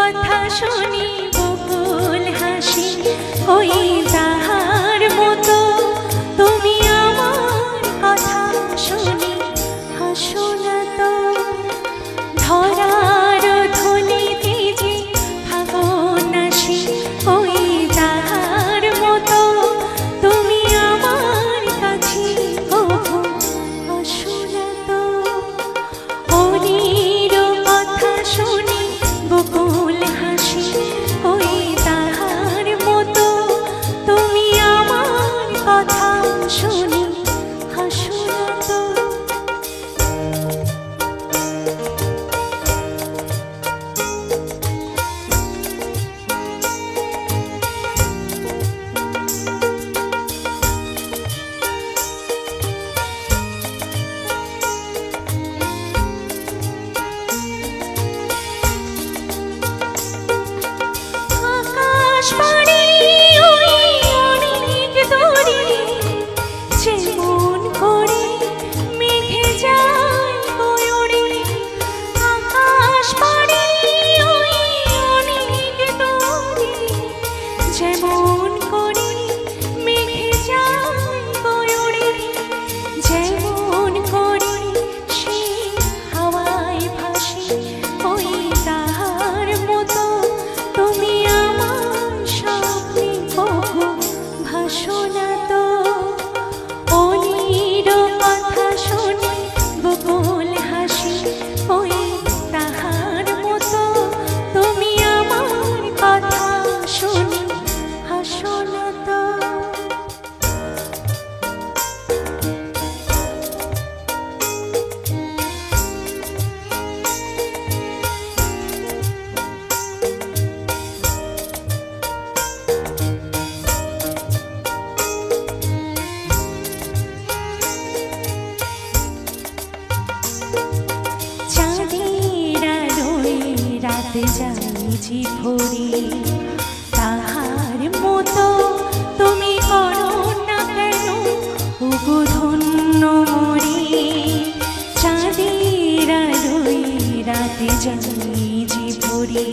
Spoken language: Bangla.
কথা শুনি বকুল হাসি, ওই তাহার মতো তুমি আমার কথা শুনি হাসো না তো। ধরার ধুলিতে যে ফাগুন আসে, ওই তাহার মতো তুমি আমার কাছে কভু আসো না তো। অনির কথা শুনি বকুল হাসি, ওই তাহার মতো তুমি আমার কথা শুনি হাসো না তো। আকাশ পাড়ি ওই অনেক দূরে, যেমন করে মেঘে যায় ময়ূরে। আকাশ পাড়ি ওই অনেক দূরে, যেমন করে মেঘে যায় ময়ূরে। যেমন করে সে হাওয়ায় ভাসে, ওই তাহার মতো তুমি আমার স্বপ্নে কভু ভাসো না তো। অনির কথা শুনি বকুল হাসি, ওই তাহার মতো তুমি আমার কথা শুনি হাসো না তো। চাঁদের আলোয় রাতে যাই যে ভরে, তাহার মতো তুমি করো না কেন ওগো ধন্য মোরে। চাঁদের আলোয় রাতে যাই যে ভরে,